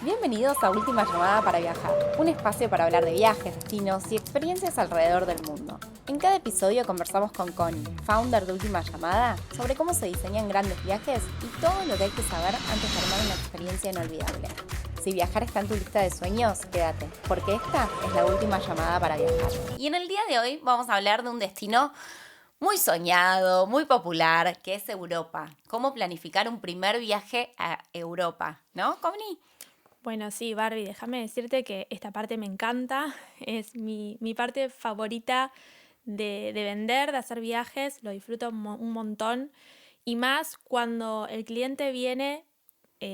Bienvenidos a Última Llamada para Viajar, un espacio para hablar de viajes, destinos y experiencias alrededor del mundo. En cada episodio conversamos con Connie, founder de Última Llamada, sobre cómo se diseñan grandes viajes y todo lo que hay que saber antes de armar una experiencia inolvidable. Si viajar está en tu lista de sueños, quédate, porque esta es la última llamada para viajar. Y en el día de hoy vamos a hablar de un destino muy soñado, muy popular, que es Europa. Cómo planificar un primer viaje a Europa, ¿no, Connie? Bueno, sí, Barbie, déjame decirte que esta parte me encanta, es mi parte favorita de vender, de hacer viajes, lo disfruto un montón y más cuando el cliente viene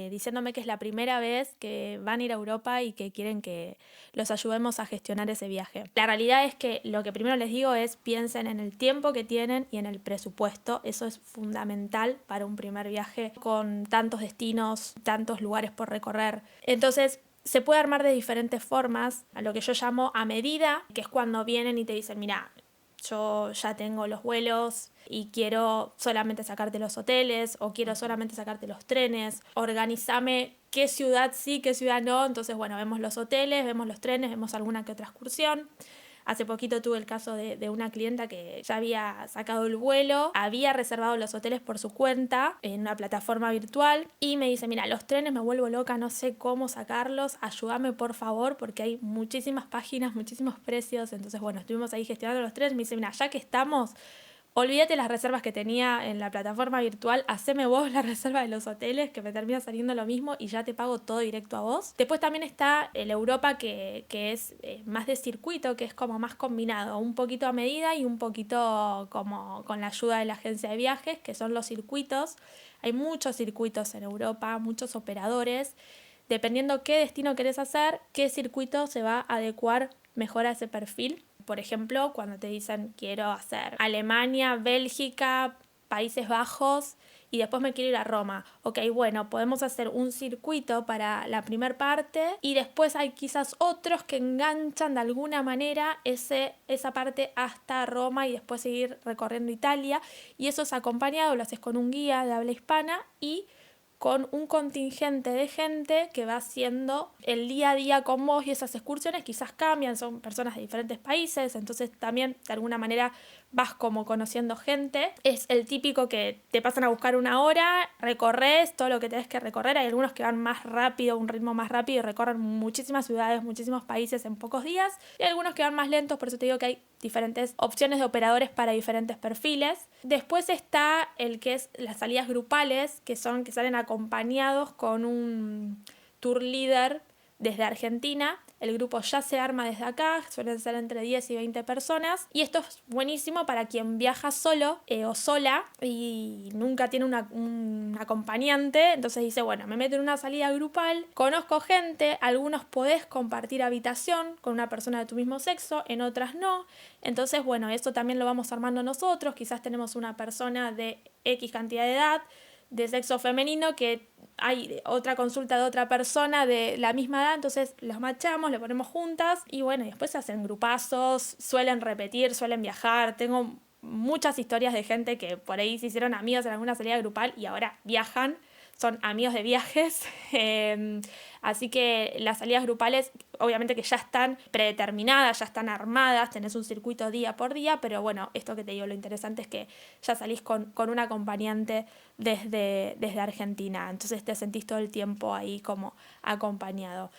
diciéndome que es la primera vez que van a ir a Europa y que quieren que los ayudemos a gestionar ese viaje. La realidad es que lo que primero les digo es piensen en el tiempo que tienen y en el presupuesto. Eso es fundamental para un primer viaje con tantos destinos, tantos lugares por recorrer. Entonces, se puede armar de diferentes formas, a lo que yo llamo a medida, que es cuando vienen y te dicen, mira, yo ya tengo los vuelos y quiero solamente sacarte los hoteles o quiero solamente sacarte los trenes, organizame qué ciudad sí, qué ciudad no. Entonces, bueno, vemos los hoteles, vemos los trenes, vemos alguna que otra excursión. Hace poquito tuve el caso de una clienta que ya había sacado el vuelo, había reservado los hoteles por su cuenta en una plataforma virtual y me dice, mira, los trenes me vuelvo loca, no sé cómo sacarlos, ayúdame por favor porque hay muchísimas páginas, muchísimos precios. Entonces, bueno, estuvimos ahí gestionando los trenes. Me dice, mira, ya que estamos, olvídate las reservas que tenía en la plataforma virtual, haceme vos la reserva de los hoteles, que me termina saliendo lo mismo y ya te pago todo directo a vos. Después también está el Europa que es más de circuito, que es como más combinado, un poquito a medida y un poquito como con la ayuda de la agencia de viajes, que son los circuitos. Hay muchos circuitos en Europa, muchos operadores. Dependiendo qué destino querés hacer, qué circuito se va a adecuar mejor a ese perfil. Por ejemplo, cuando te dicen quiero hacer Alemania, Bélgica, Países Bajos y después me quiero ir a Roma. Ok, bueno, podemos hacer un circuito para la primera parte y después hay quizás otros que enganchan de alguna manera esa parte hasta Roma y después seguir recorriendo Italia. Y eso es acompañado, lo haces con un guía de habla hispana y con un contingente de gente que va haciendo el día a día con vos y esas excursiones quizás cambian, son personas de diferentes países, entonces también de alguna manera vas como conociendo gente. Es el típico que te pasan a buscar una hora, recorres todo lo que tenés que recorrer, hay algunos que van más rápido, un ritmo más rápido y recorren muchísimas ciudades, muchísimos países en pocos días y algunos que van más lentos, por eso te digo que hay diferentes opciones de operadores para diferentes perfiles. Después está el que es las salidas grupales, que salen acompañados con un tour leader desde Argentina. El grupo ya se arma desde acá, suelen ser entre 10 y 20 personas. Y esto es buenísimo para quien viaja solo o sola y nunca tiene un acompañante. Entonces dice, bueno, me meto en una salida grupal, conozco gente, algunos podés compartir habitación con una persona de tu mismo sexo, en otras no. Entonces, bueno, eso también lo vamos armando nosotros. Quizás tenemos una persona de X cantidad de edad, de sexo femenino, que hay otra consulta de otra persona de la misma edad, entonces los machamos, lo ponemos juntas y bueno, después se hacen grupazos, suelen repetir, suelen viajar. Tengo muchas historias de gente que por ahí se hicieron amigos en alguna salida grupal y ahora viajan, son amigos de viajes. Así que las salidas grupales obviamente que ya están predeterminadas, ya están armadas, tenés un circuito día por día, pero bueno, esto que te digo, lo interesante es que ya salís con un acompañante desde Argentina, entonces te sentís todo el tiempo ahí como acompañado.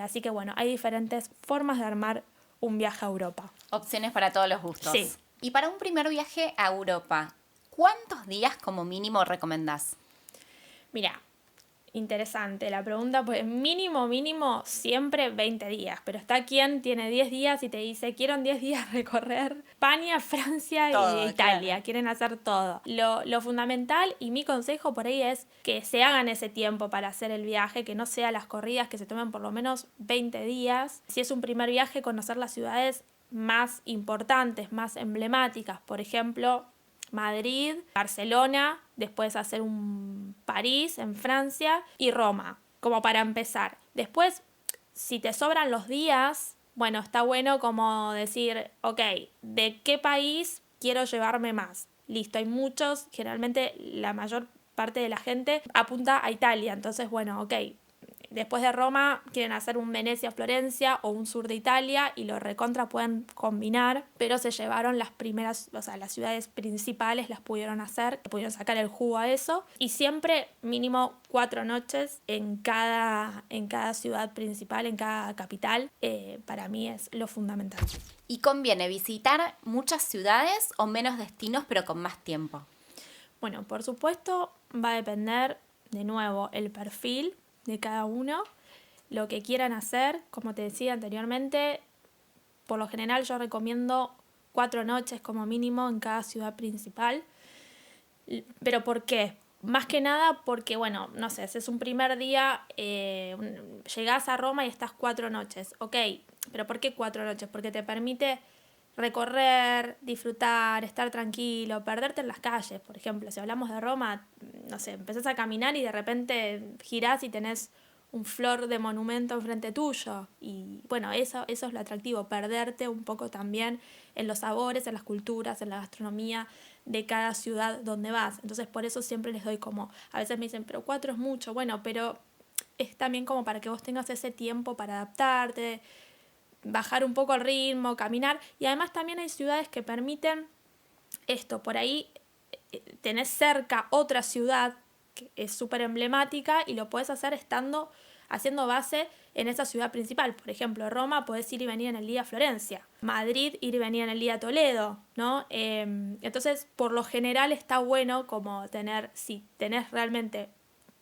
Así que bueno, hay diferentes formas de armar un viaje a Europa. Opciones para todos los gustos. Sí. Y para un primer viaje a Europa, ¿cuántos días como mínimo recomendás? Mira, interesante la pregunta, pues mínimo siempre 20 días, pero está quien tiene 10 días y te dice, quiero en 10 días recorrer España, Francia Todo, y Italia, claro. quieren hacer todo. Lo fundamental y mi consejo por ahí es que se hagan ese tiempo para hacer el viaje, que no sea las corridas, que se tomen por lo menos 20 días. Si es un primer viaje, conocer las ciudades más importantes, más emblemáticas, por ejemplo, Madrid, Barcelona, después hacer un París en Francia y Roma, como para empezar. Después, si te sobran los días, bueno, está bueno como decir, ok, ¿de qué país quiero llevarme más? Listo, hay muchos, generalmente la mayor parte de la gente apunta a Italia, entonces bueno, ok, después de Roma quieren hacer un Venecia-Florencia o un sur de Italia y lo recontra pueden combinar, pero se llevaron las primeras, o sea, las ciudades principales las pudieron hacer, pudieron sacar el jugo a eso, y siempre mínimo 4 noches en cada ciudad principal, en cada capital, para mí es lo fundamental. ¿Y conviene visitar muchas ciudades o menos destinos pero con más tiempo? Bueno, por supuesto va a depender, de nuevo, el perfil de cada uno, lo que quieran hacer. Como te decía anteriormente, por lo general yo recomiendo 4 noches como mínimo en cada ciudad principal. ¿Pero por qué? Más que nada porque, bueno, no sé, si es un primer día, llegás a Roma y estás 4 noches. Ok, pero ¿por qué 4 noches? Porque te permite recorrer, disfrutar, estar tranquilo, perderte en las calles. Por ejemplo, si hablamos de Roma, no sé, empezás a caminar y de repente girás y tenés un flor de monumento enfrente tuyo. Y bueno, eso es lo atractivo, perderte un poco también en los sabores, en las culturas, en la gastronomía de cada ciudad donde vas. Entonces por eso siempre les doy como, a veces me dicen, pero 4 es mucho. Bueno, pero es también como para que vos tengas ese tiempo para adaptarte, bajar un poco el ritmo, caminar. Y además también hay ciudades que permiten esto. Por ahí tenés cerca otra ciudad que es súper emblemática y lo podés hacer haciendo base en esa ciudad principal. Por ejemplo, Roma podés ir y venir en el día a Florencia. Madrid, ir y venir en el día a Toledo, ¿no? Entonces, por lo general está bueno como si tenés realmente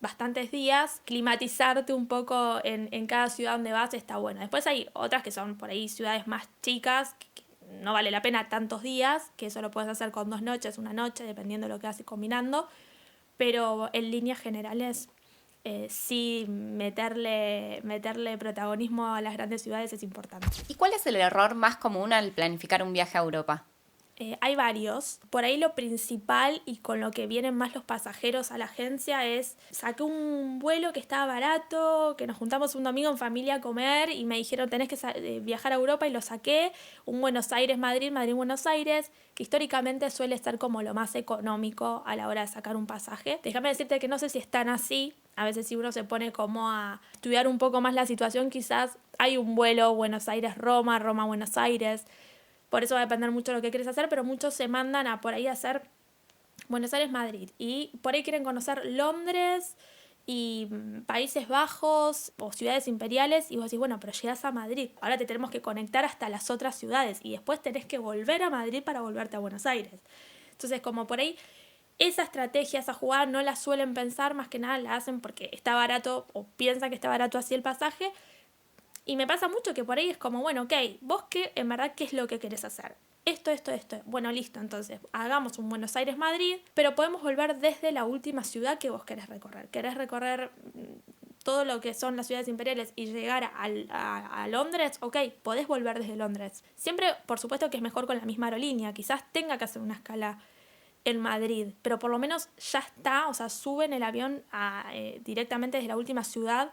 bastantes días, climatizarte un poco en cada ciudad donde vas está bueno. Después hay otras que son por ahí ciudades más chicas, que no vale la pena tantos días, que eso lo puedes hacer con 2 noches, 1 noche, dependiendo de lo que haces combinando, pero en líneas generales sí meterle protagonismo a las grandes ciudades es importante. ¿Y cuál es el error más común al planificar un viaje a Europa? Hay varios. Por ahí lo principal y con lo que vienen más los pasajeros a la agencia es: saqué un vuelo que estaba barato, que nos juntamos un domingo en familia a comer y me dijeron tenés que viajar a Europa, y lo saqué, un Buenos Aires-Madrid, Madrid-Buenos Aires, que históricamente suele ser como lo más económico a la hora de sacar un pasaje. Déjame decirte que no sé si es tan así. A veces si uno se pone como a estudiar un poco más la situación, quizás hay un vuelo Buenos Aires-Roma, Roma-Buenos Aires. Por eso va a depender mucho de lo que quieres hacer, pero muchos se mandan a por ahí a hacer Buenos Aires-Madrid. Y por ahí quieren conocer Londres y Países Bajos o ciudades imperiales. Y vos decís, bueno, pero llegás a Madrid. Ahora te tenemos que conectar hasta las otras ciudades. Y después tenés que volver a Madrid para volverte a Buenos Aires. Entonces, como por ahí esa estrategia, esa jugada no la suelen pensar, más que nada la hacen porque está barato o piensan que está barato así el pasaje. Y me pasa mucho que por ahí es como, bueno, ok, vos en verdad, ¿qué es lo que querés hacer? Esto. Bueno, listo, entonces hagamos un Buenos Aires-Madrid, pero podemos volver desde la última ciudad que vos querés recorrer. ¿Querés recorrer todo lo que son las ciudades imperiales y llegar a Londres? Ok, podés volver desde Londres. Siempre, por supuesto que es mejor con la misma aerolínea. Quizás tenga que hacer una escala en Madrid, pero por lo menos ya está, o sea, suben el avión directamente desde la última ciudad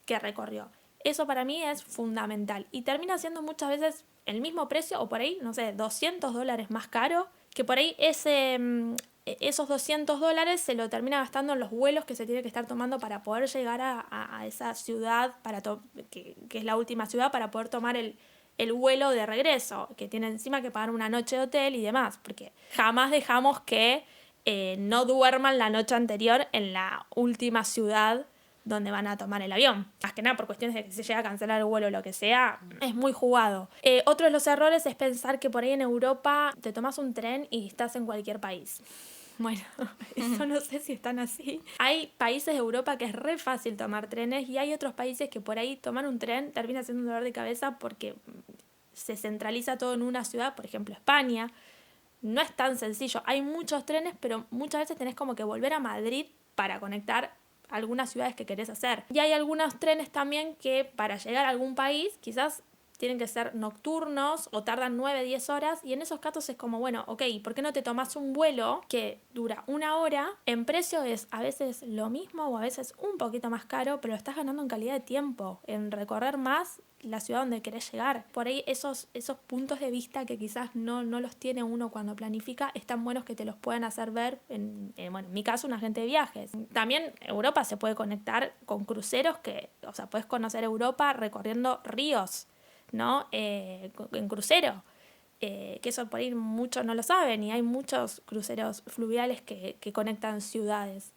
que recorrió. Eso para mí es fundamental. Y termina siendo muchas veces el mismo precio, o por ahí, no sé, $200 más caro, que por ahí esos $200 se lo termina gastando en los vuelos que se tiene que estar tomando para poder llegar a esa ciudad, que es la última ciudad, para poder tomar el vuelo de regreso, que tiene encima que pagar una noche de hotel y demás, porque jamás dejamos que no duerman la noche anterior en la última ciudad donde van a tomar el avión. Más que nada por cuestiones de que se llega a cancelar el vuelo o lo que sea, es muy jugado. Otro de los errores es pensar que por ahí en Europa te tomas un tren y estás en cualquier país. Bueno, eso no sé si están así. Hay países de Europa que es re fácil tomar trenes, y hay otros países que por ahí tomar un tren termina siendo un dolor de cabeza porque se centraliza todo en una ciudad. Por ejemplo, España. No es tan sencillo. Hay muchos trenes, pero muchas veces tenés como que volver a Madrid para conectar algunas ciudades que querés hacer. Y hay algunos trenes también que para llegar a algún país quizás tienen que ser nocturnos o tardan 9-10 horas, y en esos casos es como, bueno, ok, ¿por qué no te tomas un vuelo que dura 1 hora? En precio es a veces lo mismo o a veces un poquito más caro, pero estás ganando en calidad de tiempo, en recorrer más la ciudad donde querés llegar. Por ahí esos puntos de vista que quizás no los tiene uno cuando planifica, están buenos que te los puedan hacer ver, bueno, en mi caso, un agente de viajes. También Europa se puede conectar con cruceros o sea, puedes conocer Europa recorriendo ríos, ¿no? En crucero. Que eso por ahí muchos no lo saben, y hay muchos cruceros fluviales que conectan ciudades.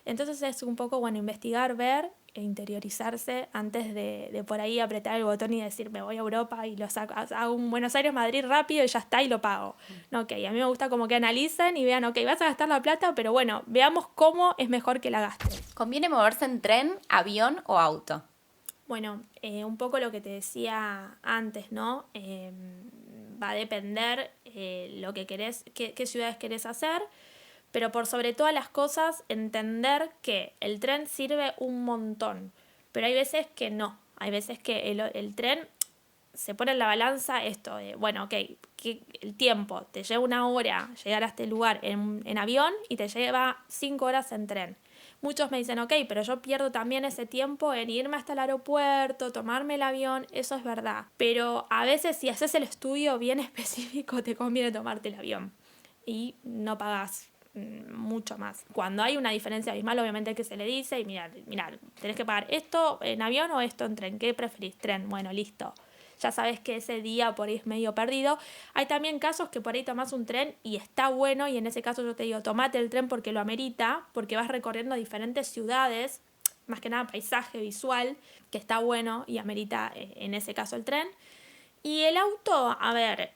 Entonces es un poco, bueno, investigar, ver e interiorizarse antes de por ahí apretar el botón y decir me voy a Europa y lo saco, hago un Buenos Aires, Madrid rápido y ya está y lo pago. No, ok, a mí me gusta como que analicen y vean, ok, vas a gastar la plata, pero bueno, veamos cómo es mejor que la gastes. ¿Conviene moverse en tren, avión o auto? Bueno, un poco lo que te decía antes, ¿no? Va a depender lo que querés, qué ciudades querés hacer, pero por sobre todas las cosas, entender que el tren sirve un montón, pero hay veces que no. Hay veces que el tren se pone en la balanza esto de, bueno, ok, que el tiempo te lleva 1 hora llegar a este lugar en avión y te lleva 5 horas en tren. Muchos me dicen, ok, pero yo pierdo también ese tiempo en irme hasta el aeropuerto, tomarme el avión, eso es verdad. Pero a veces si haces el estudio bien específico, te conviene tomarte el avión y no pagas mucho más. Cuando hay una diferencia abismal, obviamente que se le dice, y mira, tenés que pagar esto en avión o esto en tren, ¿qué preferís? Tren, bueno, listo. Ya sabes que ese día por ahí es medio perdido. Hay también casos que por ahí tomás un tren y está bueno, y en ese caso yo te digo, tomate el tren porque lo amerita, porque vas recorriendo diferentes ciudades, más que nada paisaje visual, que está bueno y amerita en ese caso el tren. Y el auto, a ver,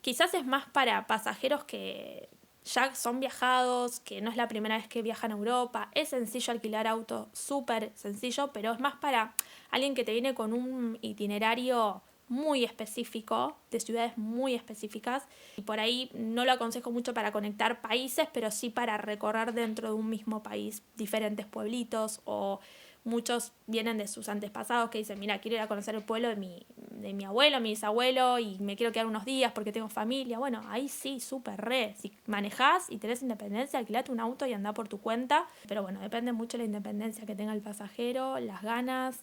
quizás es más para pasajeros que ya son viajados, que no es la primera vez que viajan a Europa. Es sencillo alquilar auto, súper sencillo, pero es más para alguien que te viene con un itinerario muy específico, de ciudades muy específicas, y por ahí no lo aconsejo mucho para conectar países, pero sí para recorrer dentro de un mismo país diferentes pueblitos, o muchos vienen de sus antepasados que dicen, mira, quiero ir a conocer el pueblo de mi abuelo, mi bisabuelo, y me quiero quedar unos días porque tengo familia. Bueno, ahí sí, súper re. Si manejás y tenés independencia, alquilate un auto y andá por tu cuenta. Pero bueno, depende mucho de la independencia que tenga el pasajero, las ganas,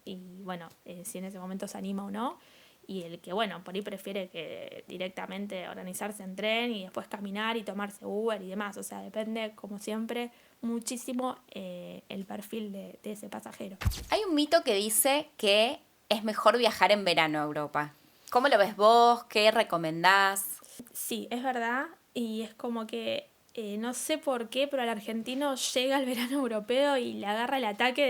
y bueno, si en ese momento se anima o no. Y el que, bueno, por ahí prefiere que directamente organizarse en tren y después caminar y tomarse Uber y demás. O sea, depende, como siempre, muchísimo el perfil de ese pasajero. Hay un mito que dice que es mejor viajar en verano a Europa. ¿Cómo lo ves vos? ¿Qué recomendás? Sí, es verdad, y es como que no sé por qué, pero al argentino llega el verano europeo y le agarra el ataque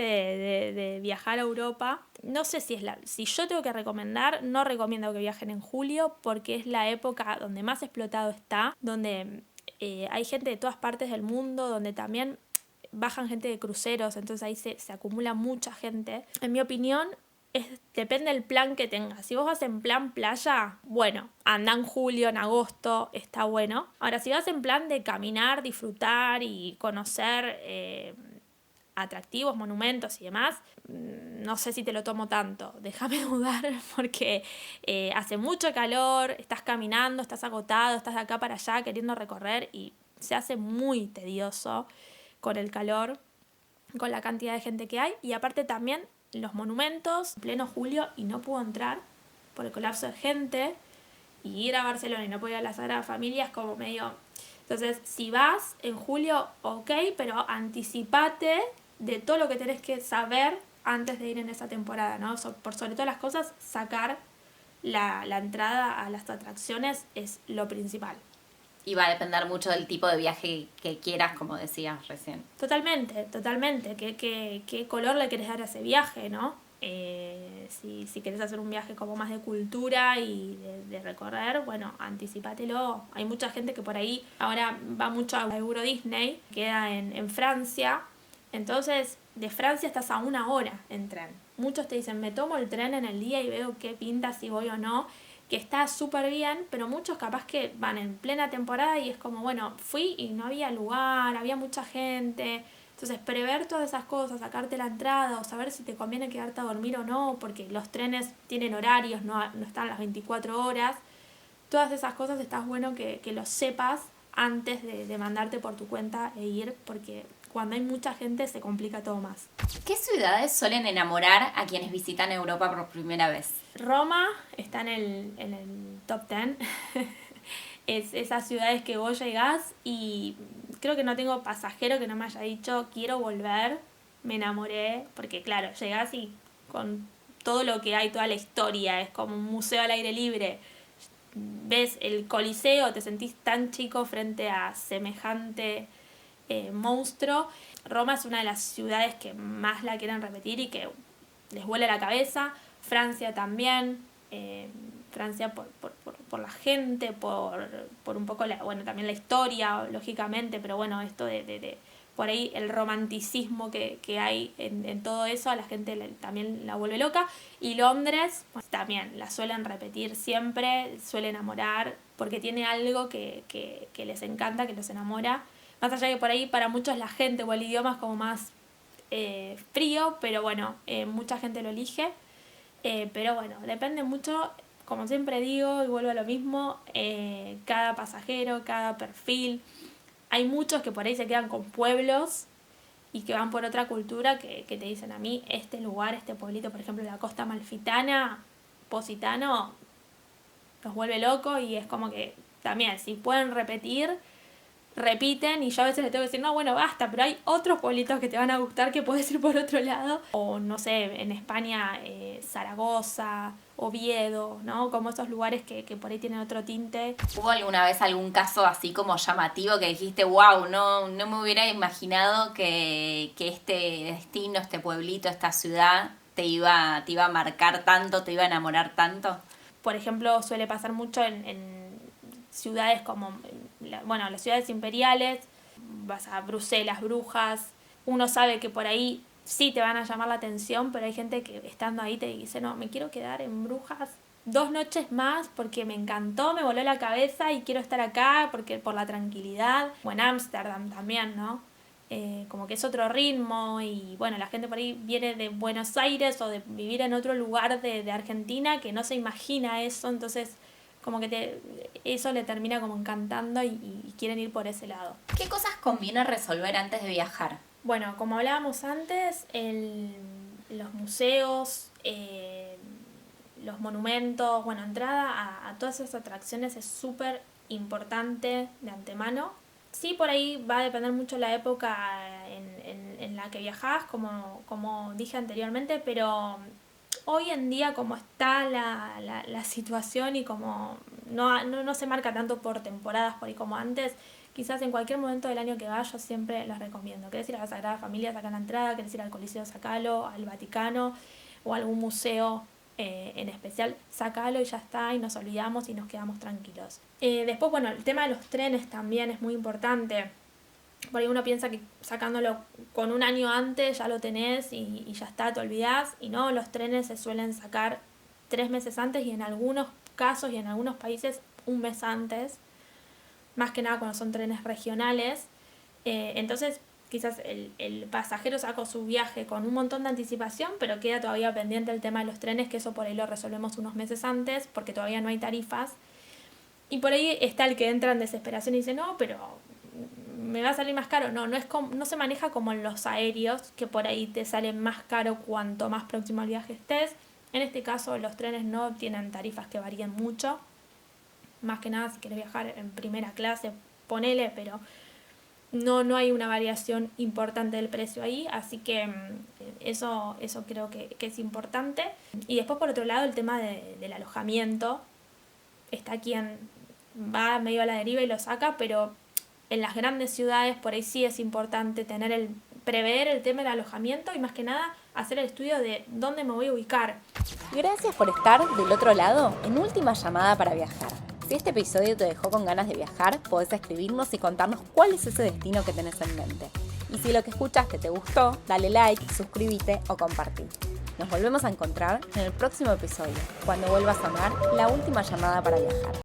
de viajar a Europa. No sé si yo tengo que recomendar, no recomiendo que viajen en julio porque es la época donde más explotado está, donde hay gente de todas partes del mundo, donde también bajan gente de cruceros, entonces ahí se acumula mucha gente. En mi opinión, depende del plan que tengas. Si vos vas en plan playa, bueno, anda en julio, en agosto, está bueno. Ahora, si vas en plan de caminar, disfrutar y conocer atractivos, monumentos y demás, no sé si te lo tomo tanto. Déjame dudar porque hace mucho calor, estás caminando, estás agotado, estás de acá para allá queriendo recorrer y se hace muy tedioso con el calor, con la cantidad de gente que hay, y aparte también los monumentos, en pleno julio, y no puedo entrar por el colapso de gente, y ir a Barcelona y no poder ir a la Sagrada Familia es como medio... Entonces, si vas en julio, ok, pero anticipate de todo lo que tenés que saber antes de ir en esa temporada, ¿no? Por sobre todas las cosas, sacar la entrada a las atracciones es lo principal. Y va a depender mucho del tipo de viaje que quieras, como decías recién. Totalmente. ¿Qué color le querés dar a ese viaje, no? Si querés hacer un viaje como más de cultura y de recorrer, bueno, anticipátelo. Hay mucha gente que por ahí ahora va mucho a Euro Disney, queda en Francia. Entonces, de Francia estás a 1 hora en tren. Muchos te dicen, me tomo el tren en el día y veo qué pinta, si voy o no, que está súper bien, pero muchos capaz que van en plena temporada y es como, bueno, fui y no había lugar, había mucha gente, Entonces, prever todas esas cosas, sacarte la entrada o saber si te conviene quedarte a dormir o no, porque los trenes tienen horarios, no están las 24 horas. Todas esas cosas está bueno que lo sepas antes de mandarte por tu cuenta e ir, porque cuando hay mucha gente se complica todo más. ¿Qué ciudades suelen enamorar a quienes visitan Europa por primera vez? Roma está en el top 10. Es esas ciudades que vos llegás y creo que no tengo pasajero que no me haya dicho quiero volver, me enamoré, porque claro, llegás y con todo lo que hay, toda la historia, es como un museo al aire libre. Ves el Coliseo, te sentís tan chico frente a semejante monstruo. Roma es una de las ciudades que más la quieren repetir y que les vuela la cabeza. Francia también. Francia por la gente, por un poco también la historia, lógicamente, pero bueno, esto de por ahí el romanticismo que hay en todo eso, a la gente también la vuelve loca. Y Londres, pues, también la suelen repetir siempre, suele enamorar, porque tiene algo que les encanta, que los enamora. Más allá que por ahí para muchos la gente o el idioma es como más frío, pero bueno, mucha gente lo elige. Pero bueno, depende mucho, como siempre digo, y vuelvo a lo mismo, cada pasajero, cada perfil. Hay muchos que por ahí se quedan con pueblos y que van por otra cultura que te dicen a mí, este lugar, este pueblito, por ejemplo, la costa amalfitana, Positano, los vuelve loco y es como que también, si pueden repetir, repiten y yo a veces les tengo que decir, no, bueno, basta, pero hay otros pueblitos que te van a gustar que puedes ir por otro lado. O no sé, en España, Zaragoza, Oviedo, ¿no? Como esos lugares que por ahí tienen otro tinte. ¿Hubo alguna vez algún caso así como llamativo que dijiste, wow, no me hubiera imaginado que este destino, este pueblito, esta ciudad te iba a marcar tanto, te iba a enamorar tanto? Por ejemplo, suele pasar mucho en ciudades como, las ciudades imperiales, vas a Bruselas, Brujas, uno sabe que por ahí sí te van a llamar la atención, pero hay gente que estando ahí te dice, no, me quiero quedar en Brujas 2 noches más porque me encantó, me voló la cabeza y quiero estar acá porque por la tranquilidad. O en Ámsterdam también, ¿no? Como que es otro ritmo y bueno, la gente por ahí viene de Buenos Aires o de vivir en otro lugar de Argentina que no se imagina eso, entonces como que eso le termina como encantando y quieren ir por ese lado. ¿Qué cosas conviene resolver antes de viajar? Bueno, como hablábamos antes, los museos, los monumentos, entrada a todas esas atracciones es súper importante de antemano. Sí, por ahí va a depender mucho la época en la que viajás, como dije anteriormente, pero hoy en día como está la situación y como no se marca tanto por temporadas por ahí como antes, quizás en cualquier momento del año que vayas yo siempre los recomiendo. ¿Querés ir a la Sagrada Familia? Saca la entrada. ¿Querés ir al Coliseo? Sacalo. Al Vaticano o a algún museo en especial, sacalo y ya está, y nos olvidamos y nos quedamos tranquilos. Después, el tema de los trenes también es muy importante. Por ahí uno piensa que sacándolo con un año antes ya lo tenés y ya está, te olvidás. Y no, los trenes se suelen sacar 3 meses antes y en algunos casos y en algunos países 1 mes antes. Más que nada cuando son trenes regionales. Entonces quizás el pasajero sacó su viaje con un montón de anticipación, pero queda todavía pendiente el tema de los trenes, que eso por ahí lo resolvemos unos meses antes, porque todavía no hay tarifas. Y por ahí está el que entra en desesperación y dice, no, pero me va a salir más caro. No se maneja como en los aéreos, que por ahí te sale más caro cuanto más próximo al viaje estés. En este caso los trenes no tienen tarifas que varían mucho. Más que nada si quieres viajar en primera clase, ponele, pero no hay una variación importante del precio ahí, así que eso creo que es importante. Y después por otro lado el tema del alojamiento, está quien va medio a la deriva y lo saca, pero en las grandes ciudades por ahí sí es importante prever el tema del alojamiento y más que nada hacer el estudio de dónde me voy a ubicar. Gracias por estar del otro lado en Última Llamada para Viajar. Si este episodio te dejó con ganas de viajar, podés escribirnos y contarnos cuál es ese destino que tenés en mente. Y si lo que escuchaste te gustó, dale like, suscríbete o compartí. Nos volvemos a encontrar en el próximo episodio, cuando vuelva a sonar la última llamada para viajar.